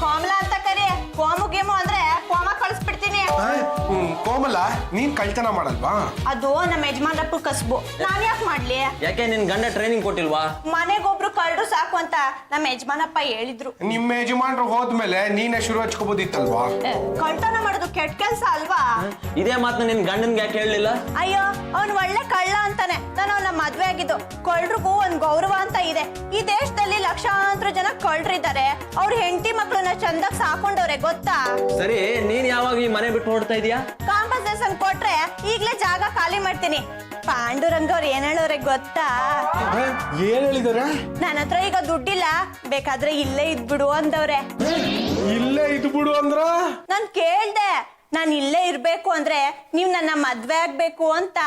[SPEAKER 6] ಕೋಮಲ ಅಂತ ಕರಿ. ಕೋಮು ಗೇಮು ಅಂದ್ರೆ ಕೋಮ ಕಳಿಸ್ಬಿಡ್ತೀನಿ.
[SPEAKER 1] ಕೋಮಲ, ನೀನ್ ಕಳ್ತನ ಮಾಡಲ್ವಾ?
[SPEAKER 6] ಅದು ನಮ್ಮ ಯಜಮಾನ್ರಪ್ಪ ಕಸ್ಬು. ನಾನ್ ಯಾಕೆ ಮಾಡ್ಲಿ?
[SPEAKER 2] ಯಾಕೆ ನಿನ್ ಗಂಡ ಟ್ರೈನಿಂಗ್ ಕೊಟ್ಟಿಲ್ವಾ?
[SPEAKER 6] ಮನೆಗೊಬ್ರು ಕಳ್ರು ಸಾಕು ಅಂತ ನಮ್ಮ ಯಜಮಾನಪ್ಪ ಹೇಳಿದ್ರು.
[SPEAKER 1] ನಿಮ್ಮ ಯಜಮಾನ್ರು ಹೋದ್ಮೇಲೆ ನೀನೇ ಶುರು ಹಚ್ಕೋಬೋದಿತ್ತಲ್ವಾ?
[SPEAKER 6] ಕಳ್ತನ ಮಾಡೋದು ಕೆಟ್ಟ ಕೆಲ್ಸ ಅಲ್ವಾ?
[SPEAKER 2] ಇದೇ ಮಾತನ್ನ ನಿನ್ ಗಂಡನ್ಗೆ ಯಾಕೆ ಹೇಳಲಿಲ್ಲ?
[SPEAKER 6] ಅಯ್ಯೋ, ಅವ್ನ್ ಒಳ್ಳೆ ಕಳ್ಳ ಅಂತಾನೆ ನಾನು ಅವನ ಮದ್ವೆ ಆಗಿದ್ದು. ಕಳ್ರಿಗೂ ಒಂದ್ ಗೌರವ ಅಂತ ಇದೆ. ಈ ದೇಶದಲ್ಲಿ ಲಕ್ಷಾಂತರ ಜನ ಕಳ್ರಿದ್ದಾರೆ. ಅವ್ರ ಹೆಂಡತಿ ಮಕ್ಳನ್ನ ಚಂದಾಗ್ ಸಾಕೊಂಡವ್ರೆ, ಗೊತ್ತಾ?
[SPEAKER 2] ಸರಿ, ನೀನ್ ಯಾವಾಗ ಈ ಮನೆ ಬಿಟ್ಟು ಹೊರಡ್ತಾ ಇದೀಯಾ?
[SPEAKER 6] ಕಾಂಪನ್ಸೇಷನ್ ಕೊಟ್ರೆ ಈಗ್ಲೇ ಜಾಗ ಖಾಲಿ ಮಾಡ್ತೀನಿ. ಪಾಂಡುರಂಗ ಅವ್ರು ಏನ್ ಹೇಳೋರೆ ಗೊತ್ತಾ?
[SPEAKER 1] ಏನ್ ಹೇಳಿದಾರೆ?
[SPEAKER 6] ನನ್ನ ಹತ್ರ ಈಗ ದುಡ್ಡಿಲ್ಲ, ಬೇಕಾದ್ರೆ ಇಲ್ಲೇ ಇದ್ಬಿಡು ಅಂದವ್ರೆ.
[SPEAKER 1] ಇಲ್ಲೇ ಇದ್ ಬಿಡು ಅಂದ್ರ?
[SPEAKER 6] ನಾನ್ ಕೇಳ್ದೆ, ನಾನ್ ಇಲ್ಲೇ ಇರ್ಬೇಕು ಅಂದ್ರೆ ನೀವ್ ನನ್ನ ಮದ್ವೆ ಆಗ್ಬೇಕು ಅಂತ.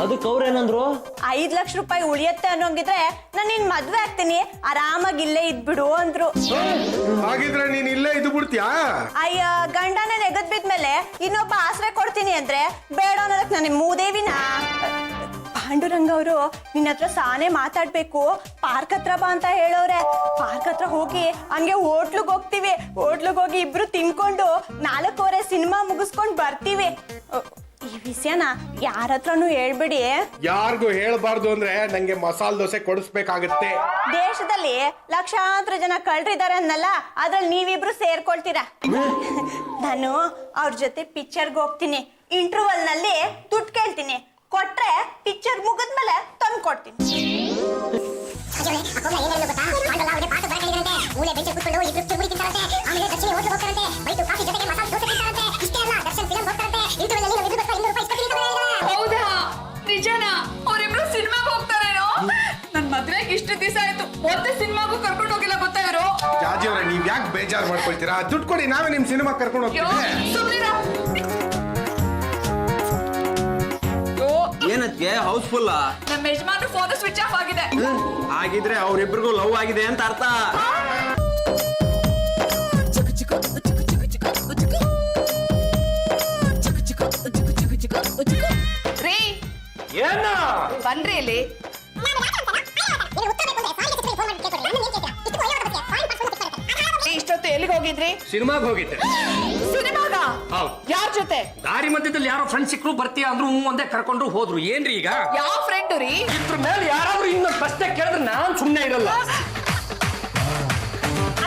[SPEAKER 2] ಅದಕ್ಕೆ ಅವ್ರೇನಂದ್ರು?
[SPEAKER 6] 5 ಲಕ್ಷ ರೂಪಾಯಿ ಉಳಿಯತ್ತೆ ಅನ್ನೋಂಗಿದ್ರೆ ನಾನ್ ನಿನ್ ಮದ್ವೆ ಆಗ್ತೀನಿ, ಆರಾಮಾಗಿ ಇಲ್ಲೇ ಇದ್ಬಿಡು ಅಂದ್ರು.
[SPEAKER 1] ಹಾಗಿದ್ರೆ ನೀನ್ ಇಲ್ಲೇ ಇದ್ ಬಿಡ್ತೀಯಾ?
[SPEAKER 6] ಅಯ್ಯ, ಗಂಡನ ನೆಗದ್ ಬಿದ್ಮೇಲೆ ಇನ್ನೊಬ್ಬ ಆಶ್ರಯ ಕೊಡ್ತೀನಿ ಅಂದ್ರೆ ಬೇಡ ಅನ್ನೋದಕ್ ನಾನು ಮೂದೇವಿನ? ಪಾಂಡುರಂಗ ಅವರು ನಿನ್ನ ಹತ್ರ ಸಾನೆ ಮಾತಾಡ್ಬೇಕು, ಪಾರ್ಕ್ ಹತ್ರ ಬಾ ಅಂತ ಹೇಳೋರೆ. ಪಾರ್ಕ್ ಹತ್ರ ಹೋಗಿ ಹಂಗೆ ಹೋಟ್ಲಿಗೆ ಹೋಗ್ತೀವಿ. ಹೋಟ್ಲಿಗೆ ಹೋಗಿ ಇಬ್ರು ತಿನ್ಕೊಂಡು 4:15 ಸಿನಿಮಾ ಮುಗಿಸ್ಕೊಂಡ್ ಬರ್ತೀವಿ. ಈ ವಿಷಯನ ಯಾರ ಹತ್ರನೂ ಹೇಳ್ಬಿಡಿ.
[SPEAKER 1] ಯಾರಿಗೂ ಹೇಳ್ಬಾರ್ದು ಅಂದ್ರೆ ನಂಗೆ ಮಸಾಲೆ ದೋಸೆ ಕೊಡಿಸ್ಬೇಕಾಗತ್ತೆ.
[SPEAKER 6] ದೇಶದಲ್ಲಿ ಲಕ್ಷಾಂತರ ಜನ ಕಳ್ರಿದ್ದಾರೆ ಅನ್ನಲ್ಲ, ಅದ್ರಲ್ಲಿ ನೀವಿಬ್ರು ಸೇರ್ಕೊಳ್ತೀರಾ. ನಾನು ಅವ್ರ ಜೊತೆ ಪಿಕ್ಚರ್ಗೆ ಹೋಗ್ತೀನಿ. ಇಂಟರ್ವಲ್ ನಲ್ಲಿ ದುಡ್ಡು ಕೇಳ್ತೀನಿ, ಕೊಟ್ರೆ ಪಿಕ್ಚರ್ ಮುಗಿದ್ಮೇಲೆ ತಂದು ಕೊಡ್ತೀನಿ.
[SPEAKER 5] ಹೌದಾ? ನಿಜನಾ? ಅವರಿಬ್ರು ಸಿನಿಮಾಗೆ ಹೋಗ್ತಾರೇನೋ? ನನ್ ಮದ್ವೆಗೆ ಇಷ್ಟು ದಿವಸ ಆಯ್ತು, ಮತ್ತೆ ಸಿನಿಮಾಗೂ ಕರ್ಕೊಂಡು ಹೋಗಿಲ್ಲ ಗೊತ್ತಾ ಇವರು?
[SPEAKER 1] ಜಾಜಿ ಅವ್ರೆ, ನೀವ್ ಯಾಕೆ ಬೇಜಾರು ಮಾಡ್ಕೊಳ್ತೀರಾ? ದುಡ್ಡು ಕೊಡಿ, ನಾವೇ ನಿಮ್ ಸಿನಿಮಾ ಕರ್ಕೊಂಡು ಹೋಗ್ತೀವಿ.
[SPEAKER 5] ಸುಮ್ನಿರ.
[SPEAKER 2] ಏನಕ್ಕೆ ಹೌಸ್ಫುಲ್?
[SPEAKER 5] ನಮ್ಮ ಯಜಮಾನ್ರು ಫೋನ್ ಸ್ವಿಚ್ ಆಫ್ ಆಗಿದೆ.
[SPEAKER 2] ಹಾಗಿದ್ರೆ ಅವ್ರಿಬ್ರಿಗೂ ಲವ್ ಆಗಿದೆ ಅಂತ ಅರ್ಥ.
[SPEAKER 5] ರೀ,
[SPEAKER 3] ಏನ
[SPEAKER 5] ಬನ್ರಿ ಇಲ್ಲಿ. ಇಷ್ಟೊತ್ತು ಎಲ್ಲಿಗೆ ಹೋಗಿದ್ರಿ?
[SPEAKER 3] ಸಿನಿಮಾಗೆ ಹೋಗಿದ್ದೆ.
[SPEAKER 5] ಸಿನಿಮಾಗ?
[SPEAKER 3] ಹೌದು.
[SPEAKER 5] ಯಾರ ಜೊತೆ?
[SPEAKER 3] ದಾರಿ ಮಧ್ಯದಲ್ಲಿ ಯಾರೋ ಫ್ರೆಂಡ್ ಸಿಕ್ಕರು, ಬರ್ತೀಯಾ ಅಂದ್ರು ಒಂದೇ ಕರ್ಕೊಂಡು ಹೋದ್ರು. ಏನ್ರಿ ಈಗ?
[SPEAKER 5] ಯಾವ ಫ್ರೆಂಡ್ ರೀ?
[SPEAKER 3] ಇದ್ರ ಮೇಲೆ ಯಾರಾದ್ರೂ ಇನ್ನೊಂದು ಪ್ರಶ್ನೆ ಕೇಳಿದ್ರೆ ನಾನ್ ಸುಮ್ಮನೆ ಇರಲ್ಲ.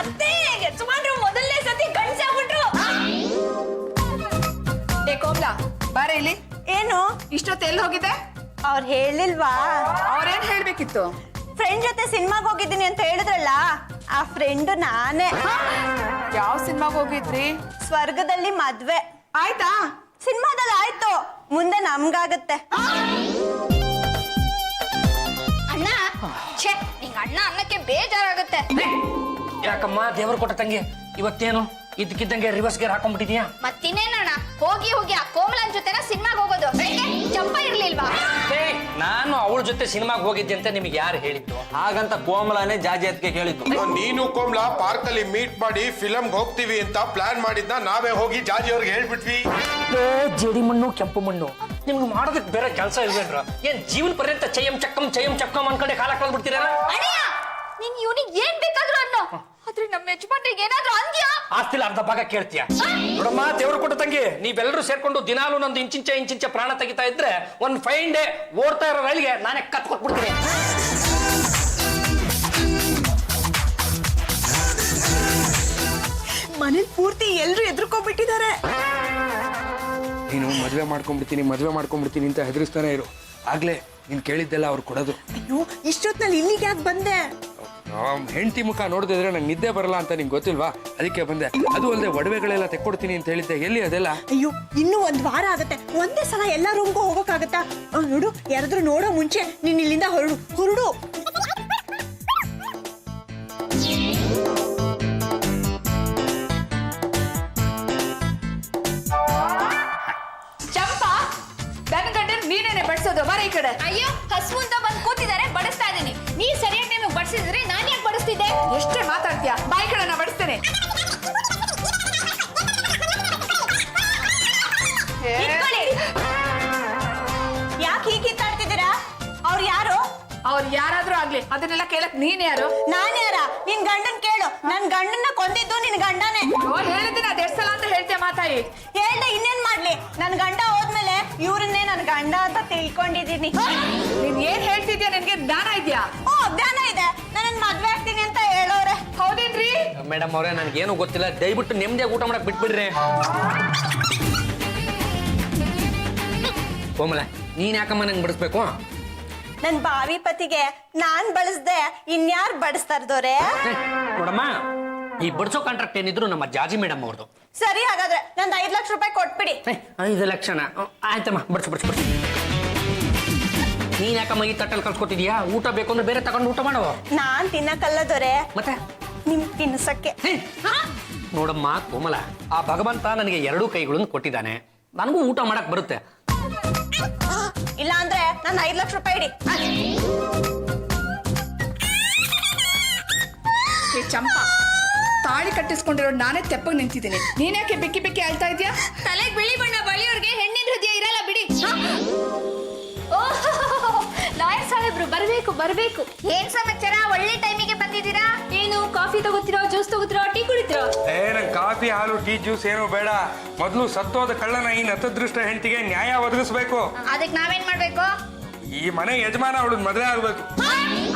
[SPEAKER 6] ಅತ್ತೆ, ಯಜಮಾನ್ರು ಮೊದಲನೇ ಸತಿ ಗಂಡ್ಸಾಗ್ಬಿಟ್ರು.
[SPEAKER 5] ಏ ಕೋಮ್ಲಾ, ಬಾರೆ ಇಲ್ಲಿ.
[SPEAKER 6] ಏನು?
[SPEAKER 5] ಇಷ್ಟೊತ್ತು ಎಲ್ಲಿ ಹೋಗಿದ್ದೆ?
[SPEAKER 6] ಅವ್ರು ಹೇಳಿಲ್ವಾ?
[SPEAKER 5] ಅವ್ರೇನ್ ಹೇಳ್ಬೇಕಿತ್ತು?
[SPEAKER 6] ಫ್ರೆಂಡ್ ಜೊತೆ ಸಿನಿಮಾಗೆ ಹೋಗಿದ್ದೀನಿ ಅಂತ ಹೇಳಿದ್ರಲ್ಲ, ಆ ಫ್ರೆಂಡ್ ನಾನೇ.
[SPEAKER 5] ಯಾವ ಸಿನಿಮಾಗೆ ಹೋಗಿದ್ರಿ?
[SPEAKER 6] ಸ್ವರ್ಗದಲ್ಲಿ ಮದ್ವೆ.
[SPEAKER 5] ಆಯ್ತಾ?
[SPEAKER 6] ಸಿನಿಮಾದಲ್ಲಿ ಆಯ್ತು, ಮುಂದೆ ನಮ್ಗಾಗತ್ತೆ.
[SPEAKER 4] ಅಣ್ಣ, ಛೇ, ನಿಂಗ ಅಣ್ಣ ಅನ್ನಕ್ಕೆ ಬೇಜಾರಾಗುತ್ತೆ.
[SPEAKER 3] ಯಾಕಮ್ಮ, ದೇವರು ಕೊಟ್ಟ ತಂಗಿ ಇವತ್ತೇನು ಇದ್ದಕ್ಕಿದ್ದಂಗೆ ರಿವರ್ಸ್ ಗೇರ್ ಹಾಕೊಂಡ್ಬಿಟ್ಟಿದ್ಯಾ?
[SPEAKER 4] ಮತ್ತಿನ್ನೇನಣ್ಣ, ಹೋಗಿ ಹೋಗಿ ಆ ಕೋಮಲನ್ ಜೊತೆನ ಸಿನಿಮಾಗೆ ಹೋಗೋದು. ಚಂಪ ಇರ್ಲಿಲ್ವಾ?
[SPEAKER 3] ನಾನು ಅವಳ ಜೊತೆ ಸಿನಿಮಾಗೆ ಹೋಗಿದ್ದೆ ಅಂತ ನಿಮಗೆ ಯಾರು ಹೇಳಿದ್ದು?
[SPEAKER 2] ಹಾಗಂತ ಕೋಮಲನೇ ಜಾಜಿ ಅದಕ್ಕೆ ಕೇಳಿತ್ತು.
[SPEAKER 1] ನೀನು ಕೋಮ್ಲಾ ಪಾರ್ಕ್ ಅಲ್ಲಿ ಮೀಟ್ ಮಾಡಿ ಫಿಲಮ್ಗೆ ಹೋಗ್ತೀವಿ ಅಂತ ಪ್ಲಾನ್ ಮಾಡಿದ್ನ ನಾವೇ ಹೋಗಿ ಜಾಜಿ ಅವ್ರಿಗೆ ಹೇಳ್ಬಿಟ್ವಿ.
[SPEAKER 3] ಜೇಡಿ ಮಣ್ಣು ಕೆಂಪು ಮಣ್ಣು ನಿಮ್ಗೆ ಮಾಡೋದಕ್ಕೆ ಬೇರೆ ಕೆಲಸ ಇಲ್ವೇನ್ರ? ಏನ್ ಜೀವನ ಪರ್ಯಂತ ಚಯಂ ಚಕ್ಕಂ ಅನ್ಕೊಂಡೆ ಕಾಲ ಕಳ್ಬಿಡ್ತೀರ?
[SPEAKER 4] ಅಣ್ಣಯ್ಯ ನೀನ್ ಇವನಿಗೆ ಏನ್ ಬೇಕಾದ್ರೂ ಅನ್ನೋ, ಆದ್ರೆ ನಮ್ಮ ಯಜಮಾನ್ರಿಗೆ ಏನಾದ್ರೂ ಅಂದ್ಯಾ
[SPEAKER 3] ಆಸ್ತಿಲ ಅರ್ಧ ಭಾಗ ಕೇಳ್ತೀಯ. ನೋಡಮ್ಮ, ದೇವ್ರು ಕೊಟ್ಟ ತಂಗಿ, ನೀವೆಲ್ಲರೂ ಸೇರ್ಕೊಂಡು ದಿನಾಲು ನಂದು ಇಂಚಿಂಚೆ ಪ್ರಾಣ ತೆಗಿತಾ ಇದ್ರೆ ಒಂದ್ ಫೈನ್ ಡೇ ಓಡ್ತಾ ಇರೋ ರೈಲ್ಗೆ ನಾನೇ ಕತ್ ಕೊಟ್ಬಿಡ್ತೀನಿ.
[SPEAKER 6] ಮನೇಲಿ ಪೂರ್ತಿ ಎಲ್ರು ಎದ್ರುಕೊಂಡ್ಬಿಟ್ಟಿದ್ದಾರೆ.
[SPEAKER 7] ನೀನು ಮದುವೆ ಮಾಡ್ಕೊಂಡ್ಬಿಡ್ತೀನಿ ಅಂತ ಹೆದರಿಸ್ತಾನೆ ಇರು. ಆಗ್ಲೇ ನೀನು ಕೇಳಿದ್ದೆಲ್ಲ ಅವ್ರು ಕೊಡೋದು.
[SPEAKER 6] ಅಯ್ಯೋ, ಇಷ್ಟೊತ್ನಲ್ಲಿ ಇಲ್ಲಿಗೆ ಯಾಕೆ ಬಂದೆ?
[SPEAKER 7] ಹೆಂಡತಿ ಮುಖ ನೋಡ್ದಿದ್ರೆ ನಂಗೆ ನಿದ್ದೆ ಬರಲ್ಲ ಅಂತ ನಿಂಗೆ ಗೊತ್ತಿಲ್ವಾ? ಅದಕ್ಕೆ ಬಂದೆ. ಅದು ಅಲ್ಲದೆ ಒಡವೆಗಳೆಲ್ಲ ತೆಕ್ಕೊಡ್ತೀನಿ ಅಂತ ಹೇಳಿದ್ದೆ, ಎಲ್ಲಿ ಅದೆಲ್ಲ?
[SPEAKER 6] ಅಯ್ಯೋ, ಇನ್ನೂ 1 ವಾರ ಆಗತ್ತೆ. ಒಂದೇ ಸಲ ಎಲ್ಲ ರೂಮ್ಗೂ ಹೋಗಕ್ಕಾಗತ್ತಾ? ನೋಡು, ಯಾರಾದ್ರೂ ನೋಡೋ ಮುಂಚೆ ನೀನ್ ಇಲ್ಲಿಂದ ಹೊರಡು.
[SPEAKER 5] ಚಂಪಾ, ನನ್ನ ಗಂಡನ್ ನೀನೇನೆ ಬಡಿಸೋದು, ಬರ ಈ ಕಡೆ.
[SPEAKER 4] ಅಯ್ಯೋ, ಹಸು ಅಂತ ಬಂದು ಕೂತಿದ್ದಾರೆ, ಬಡಿಸ್ತಾ ಇದೀನಿ. ನೀ ಸರಿಯಾಗಿ ನಿಮಗೆ ಬಡಿಸಿದ್ರೆ ನಾನು ಯಾಕೆ ಬಡಿಸ್ತಿದ್ದೆ?
[SPEAKER 5] ಎಷ್ಟೇ ಮಾತಾಡ್ತೀಯಾ? ಬಾಯಿ ಕಡೆ ನಾ ಬಡಿಸ್ತೇನೆ.
[SPEAKER 6] ಯಾಕೆ ಹೀಗೆ ಕಿತ್ತಾಡ್ತಿದ್ದೀರಾ? ಅವ್ರು ಯಾರು?
[SPEAKER 5] ಅವ್ರು ಯಾರಾದ್ರೂ ಆಗ್ಲಿ, ಅದನ್ನೆಲ್ಲ ಕೇಳಕ್ ನೀನ್ ಯಾರು?
[SPEAKER 6] ನಾನ್ ಯಾರ? ನಿನ್ ಗಂಡನ್ ಕೇಳು. ನನ್ ಗಂಡನ್ನ ಕೊಂದಿದ್ದು ನಿನ್ ಗಂಡನೇ.
[SPEAKER 5] ಹೇಳಿದ್ದೀನಿ ಅದ್ ಎಷ್ಟ್ ಸಲ ಅಂತ ಹೇಳ್ತೀಯ ಮಾತಾಯಿ?
[SPEAKER 6] ಹೇಳ್ದೆ ಇನ್ನೇನ್ ಮಾಡ್ಲಿ? ನನ್ ಗಂಡ ಹೋದ್ಮೇಲೆ ಇವ್ರನ್ನೇ ನನ್ ಗಂಡ ಅಂತ ತಿಳ್ಕೊಂಡಿದೀನಿ.
[SPEAKER 5] ನೀನ್ ಏನ್ ಹೇಳ್ತಿದ್ಯಾ? ನಿನ್ಗೆ ಜ್ಞಾನ ಇದ್ಯಾ?
[SPEAKER 6] ಓ, ಜ್ಞಾನ ಇದೆ. ನನ್ನ ಮದ್ವೆ ಆಗ್ತೀನಿ ಅಂತ ಹೇಳೋರೆ.
[SPEAKER 5] ಹೌದೇನ್ರಿ?
[SPEAKER 3] ಮೇಡಮ್ ಅವರೇ, ನನಗೇನು ಗೊತ್ತಿಲ್ಲ, ದಯವಿಟ್ಟು ನೆಮ್ಮದಿಯಾಗಿ ಊಟ ಮಾಡಕ್ ಬಿಟ್ಬಿಡ್ರಿ. ಕೋಮಲ, ನೀನ್ ಯಾಕಮ್ಮ ನಂಗೆ ಬಿಡಿಸ್ಬೇಕು?
[SPEAKER 6] ನನ್ ಬಾವಿ ಪತಿಗೆ ನಾನ್ ಬಳಸ್ದೆ ಇನ್ಯಾರು ಬಡಿಸ್ತಾರ್ದವ್ರೆ?
[SPEAKER 3] ನೋಡಮ್ಮ, ಈ ಬಡಿಸೋ ಕಾಂಟ್ರಾಕ್ಟ್ ಏನಿದ್ರು ನಮ್ಮ ಜಾಜಿ ಮೇಡಮ್ ಅವ್ರದ್ದು.
[SPEAKER 6] ಸರಿ, ಹಾಗಾದ್ರೆ ನಂದು 5 ಲಕ್ಷ ರೂಪಾಯಿ ಕೊಟ್ಬಿಡಿ.
[SPEAKER 3] 5 ಲಕ್ಷನ? ಆಯ್ತಮ್ಮ, ಬಡಿಸು. ನೀನ್ ಯಾಕಮ್ಮ ಈ ತಟ್ಟಲ್ಲಿ ಕಲ್ಸ್ಕೊತಿದ್ಯಾ? ಊಟ ಬೇಕು ಅಂದ್ರೆ ಬೇರೆ ತಗೊಂಡು ಊಟ ಮಾಡುವ.
[SPEAKER 6] ನಾನ್ ತಿನ್ನಕ್ಕಲ್ಲದವ್ರೆ,
[SPEAKER 3] ಮತ್ತೆ
[SPEAKER 6] ನಿಮ್ ತಿನ್ಸಕ್ಕೆ.
[SPEAKER 3] ನೋಡಮ್ಮ ಕೋಮಲ, ಆ ಭಗವಂತ ನನಗೆ 2 ಕೈಗಳನ್ನು ಕೊಟ್ಟಿದ್ದಾನೆ, ನನಗೂ ಊಟ ಮಾಡಕ್ ಬರುತ್ತೆ.
[SPEAKER 6] ಇಲ್ಲ ಅಂದ್ರೆ ನಾನು 5 ಲಕ್ಷ ರೂಪಾಯಿ ಇಡಿ.
[SPEAKER 5] ಚಂಪಾ, ತಾಳಿ ಕಟ್ಟಿಸ್ಕೊಂಡಿರೋ ನಾನೇ ತೆಪ್ಪಗ್ ನಿಂತಿದ್ದೀನಿ. ನೀನ್ ಯಾಕೆ ಬೆಕ್ಕಿ ಆಳ್ತಾ ಇದ್ಯಾ?
[SPEAKER 4] ತಲೆಗೆ ಬಿಳಿ ಬಣ್ಣ ಬಳಿಯೋರ್ಗೆ ಹೆಣ್ಣಿನ ಹೃದಯ ಇರಲ್ಲ ಬಿಡಿ. ಲಾಯರ್ ಸಾಹೇಬ್ರು ಬರ್ಬೇಕು. ಏನ್ ಸಮಾಚಾರ? ಒಳ್ಳೆ ಟೈಮಿಗೆ ಬಂದಿದ್ದೀರಾ. ಏನು ಕಾಫಿ ತಗೋತಿರೋ, ಜ್ಯೂಸ್ ತಗೋತಿರೋ, ಟೀ ಕುಡಿತಿರೋ?
[SPEAKER 7] ನಂಗೆ ಕಾಫಿ, ಹಾಲು, ಟೀ, ಜ್ಯೂಸ್ ಏನೋ ಬೇಡ. ಮೊದಲು ಸತ್ತೋದ ಕಳ್ಳನ ಈ ನತದೃಷ್ಟ ಹೆಂಡತಿಗೆ ನ್ಯಾಯ ಒದಗಿಸ್ಬೇಕು.
[SPEAKER 4] ಅದಕ್ಕೆ ನಾವೇನ್ ಮಾಡ್ಬೇಕು?
[SPEAKER 7] ಈ ಮನೆ ಯಜಮಾನ ಅವಳು ಮದುವೆ ಆಗ್ಬೇಕು.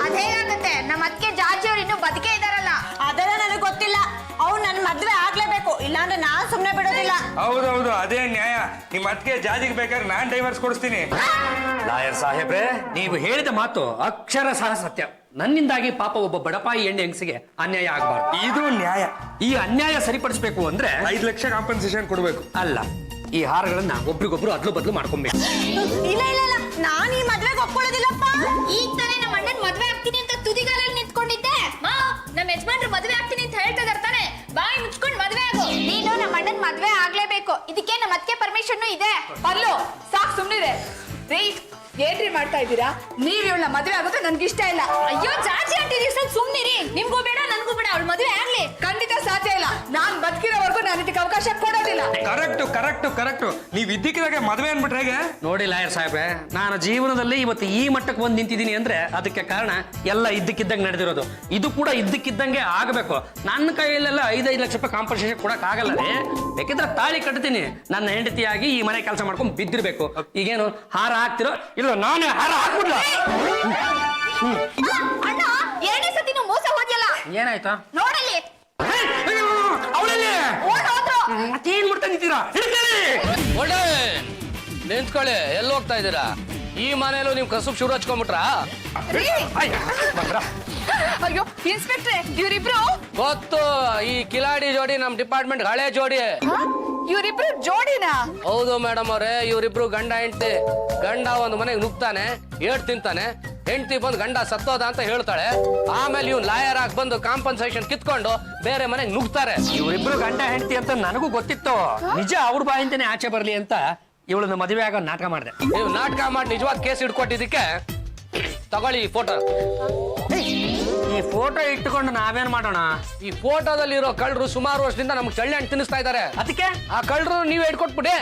[SPEAKER 4] ಅದೇನಾಗುತ್ತೆ? ನಮ್ಮ ಅದಕ್ಕೆ ಜಾರ್ಜಿ ಅವ್ರು ಇನ್ನೂ ಬದುಕೇ ಇದಾರಲ್ಲ.
[SPEAKER 6] ಅದೆಲ್ಲ ನನಗೆ ಗೊತ್ತಿಲ್ಲ. ಅವ್ನು ನನ್ ಮದ್ವೆ ಆಗ್ಲೇಬೇಕು, ಇಲ್ಲಾಂದ್ರೆ ನಾನ್ ಸುಮ್ನೆ ಬಿಡೋದಿಲ್ಲ.
[SPEAKER 7] ಹೌದೌದು, ಅದೇ ನ್ಯಾಯ. ನಿಮ್ಮ ಅತ್ತಿಗೆ ಜಾಜಿಗೆ ಬೇಕಾದ್ರೆ ನಾನ್ ಡೈವರ್ಸ್ ಕೊಡಿಸ್ತೀನಿ.
[SPEAKER 3] ಲಾಯರ್ ಸಾಹೇಬ್ರೆ, ನೀವು ಹೇಳಿದ ಮಾತು ಅಕ್ಷರ ಸಹ ಸತ್ಯ. ನನ್ನಿಂದಾಗಿ ಪಾಪ ಒಬ್ಬ ಬಡಪಾಯಿ ಹೆಂಗಸಿಗೆ ಅನ್ಯಾಯ ಆಗಬಾರ್ದು.
[SPEAKER 7] ಇದು ನ್ಯಾಯ.
[SPEAKER 3] ಈ ಅನ್ಯಾಯ ಸರಿಪಡಿಸಬೇಕು ಅಂದ್ರೆ
[SPEAKER 7] 5 ಲಕ್ಷ ಕಾಂಪನ್ಸೇಷನ್ ಕೊಡ್ಬೇಕು.
[SPEAKER 3] ಅಲ್ಲ, ಈ ಹಾರಗಳನ್ನ ಒಬ್ರಿಗೊಬ್ರು ಅದ್ಲು ಬದ್ಲು ಮಾಡ್ಕೊಬೇಕು.
[SPEAKER 6] ಇಲ್ಲ, ನಾನ್ ಈ ಮದ್ವೆಗೆ ಒಪ್ಕೊಳ್ಳೋದಿಲ್ಲಪ್ಪ.
[SPEAKER 4] ಈಗ ತಾನೇ ನಮ್ಮ ಅಣ್ಣನ್ ಮದ್ವೆ ಆಗ್ತೀನಿ ಅಂತ ತುದಿಗಾಲಲ್ಲಿ ನಿಂತ್ಕೊಂಡಿದ್ದೆ. ನಮ್ಮ ಯಜಮಾನ್ರು ಮದ್ವೆ ಆಗ್ತೀನಿ ಅಂತ ಹೇಳ್ತಾ ಇರ್ತಾನೆ. ಬಾಯಿ ಮುಚ್ಕೊಂಡು ಮದ್ವೆ ಆಗು. ನೀನು ನಮ್ಮ ಅಣ್ಣನ್ ಮದ್ವೆ ಆಗ್ಲೇಬೇಕು. ಇದಕ್ಕೆ ನಮ್ಮ ಅದಕ್ಕೆ ಪರ್ಮಿಷನ್ ಇದೆ.
[SPEAKER 5] ಪಲ್ಲು, ಸಾಕ್ ಸುಮ್ನಿರೆ. ರೀ, ಏನ್ರಿ ಮಾಡ್ತಾ ಇದ್ದೀರಾ? ನೀವ್ ಇವಳ ಮದ್ವೆ ಆಗೋದು ನನ್ಗೆ ಇಷ್ಟ ಇಲ್ಲ.
[SPEAKER 4] ಅಯ್ಯೋ ಜಾರ್ಜಿ ಆಂಟಿ, ಸ್ವಲ್ಪ ಸುಮ್ನಿರಿ. ನಿಮ್ಗೂ ಬೇಡ, ನನ್ಗೂ ಬೇಡ. ಅವಳು ಮದ್ವೆ ಆಗ್ಲಿ.
[SPEAKER 5] ಖಂಡಿತ ಸಾಧ್ಯ ಇಲ್ಲ. ನಾನ್ ಬದುಕಿರೋವರೆಗೂ ನಾನು ಇದಕ್ಕೆ ಅವಕಾಶ ಕೊಡೋದಿಲ್ಲ.
[SPEAKER 7] ಕರೆಕ್ಟ್. ನೀವ್ ಇದ್ದಕ್ಕಿದಾಗ ಮದುವೆ ಅನ್ಬಿಟ್ರೆ ಹೇಗೆ?
[SPEAKER 3] ನೋಡಿ ಲಾಯರ್ ಸಾಹೇಬ್ರೆ, ನಾನು ಜೀವನದಲ್ಲಿ ಇವತ್ತು ಈ ಮಟ್ಟಕ್ಕೆ ಬಂದು ನಿಂತಿದ್ದೀನಿ ಅಂದ್ರೆ ಅದಕ್ಕೆ ಕಾರಣ ಎಲ್ಲ ಇದ್ದಕ್ಕಿದ್ದಂಗೆ ನಡೆದಿರೋದು. ಇದು ಕೂಡ ಇದ್ದಕ್ಕಿದ್ದಂಗೆ ಆಗಬೇಕು. ನನ್ನ ಕೈಯಲ್ಲೆಲ್ಲ 5 ಲಕ್ಷ ರೂಪಾಯಿ ಕಾಂಪನ್ಸೇಷನ್ ಕೊಡಕ್ ಆಗಲ್ಲ ರೀ. ಬೇಕಿದ್ರೆ ತಾಳಿ ಕಟ್ತೀನಿ, ನನ್ನ ಹೆಂಡತಿಯಾಗಿ ಈ ಮನೆ ಕೆಲಸ ಮಾಡ್ಕೊಂಡು ಬಿದ್ದಿರ್ಬೇಕು. ಈಗೇನು ಹಾರ ಹಾಕ್ತಿರೋ? ಇಲ್ಲ, ನಾನೇ ಹಾರ ಹಾಕ್ಬಿಡ್ಲ.
[SPEAKER 4] ಅಣ್ಣ, 2ನೇ ಸತಿ ನೀವು ಮೋಸ ಹೋದ್ಯಲ್ಲ.
[SPEAKER 3] ಏನಾಯ್ತಾ?
[SPEAKER 4] ನೋಡಲ್ಲಿ
[SPEAKER 3] ಅವಳಲ್ಲಿ
[SPEAKER 4] ಹೋದ್ರು.
[SPEAKER 3] ಮತ್ತೇನ್ ಮಾಡ್ತಾ ನಿಂತೀರಾ?
[SPEAKER 2] ಒಳ್ಳೆ ನಿಂತ್ಕೊಳ್ಳಿ. ಎಲ್ಲಿ ಹೋಗ್ತಾ ಇದ್ದೀರಾ? ಈ ಮನೇಲೂ ನೀವು ಕಸುಬ್ ಶುರು ಹಚ್ಕೊಂಡ್ಬಿಟ್ರಾ?
[SPEAKER 5] ಅಯ್ಯೋ ಇನ್ಸ್ಪೆಕ್ಟ್ರೆ, ಇವರಿಬ್ರು
[SPEAKER 2] ಗೊತ್ತು, ಈ ಕಿಲಾಡಿ ಜೋಡಿ ನಮ್ ಡಿಪಾರ್ಟ್ಮೆಂಟ್ ಹಳೆ ಜೋಡಿ.
[SPEAKER 5] ಇವರಿಬ್ರು ಜೋಡಿನಾ?
[SPEAKER 2] ಹೌದು ಮೇಡಮ್ ಅವ್ರೆ, ಇವರಿಬ್ರು ಗಂಡ ಹೆಂಡತಿ. ಗಂಡ ಒಂದು ಮನೆಗೆ ನುಗ್ತಾನೆ, ಏಟ್ ತಿಂತಾನೆ. ಹೆಂಡತಿ ಬಂದು ಗಂಡ ಸತ್ತೋದ ಅಂತ ಹೇಳ್ತಾಳೆ. ಆಮೇಲೆ ಇವ್ನು ಲಾಯರ್ ಆಗಿ ಬಂದು ಕಾಂಪನ್ಸೇಷನ್ ಕಿತ್ಕೊಂಡು ಬೇರೆ ಮನೆಗೆ ನುಗ್ತಾರೆ.
[SPEAKER 3] ಇವರಿಬ್ರು ಗಂಡ ಹೆಂಡತಿ ಅಂತ ನನಗೂ ಗೊತ್ತಿತ್ತು. ನಿಜ ಅವ್ರ ಬಾಯಿಂದನೇ ಆಚೆ ಬರ್ಲಿ ಅಂತ ಇವಳನ್ನ ಮದುವೆ ಆಗೋ ನಾಟಕ ಮಾಡಿದೆ.
[SPEAKER 2] ನೀವು ನಾಟಕ ಮಾಡಿ ನಿಜವಾದ ಕೇಸ್ ಇಟ್ಕೊಟ್ಟಿದ್ದಕ್ಕೆ ತಗೊಳ್ಳಿ ಈ ಫೋಟೋ.
[SPEAKER 3] ಈ ಫೋಟೋ ಇಟ್ಟುಕೊಂಡು ನಾವೇನ್ ಮಾಡೋಣ?
[SPEAKER 2] ಈ ಫೋಟೋದಲ್ಲಿ ಇರೋ ಕಳ್ಳರು ಸುಮಾರು ವರ್ಷದಿಂದ ನಮ್ಗೆ ಚಳ್ಳೆ ಹಣ್ಣು ತಿನ್ನಿಸ್ತಾ ಇದ್ದಾರೆ.
[SPEAKER 3] ಅದಕ್ಕೆ
[SPEAKER 2] ಆ ಕಳ್ಳರು ನೀವೇ ಇಟ್ಕೊಟ್ಬಿಡಿ.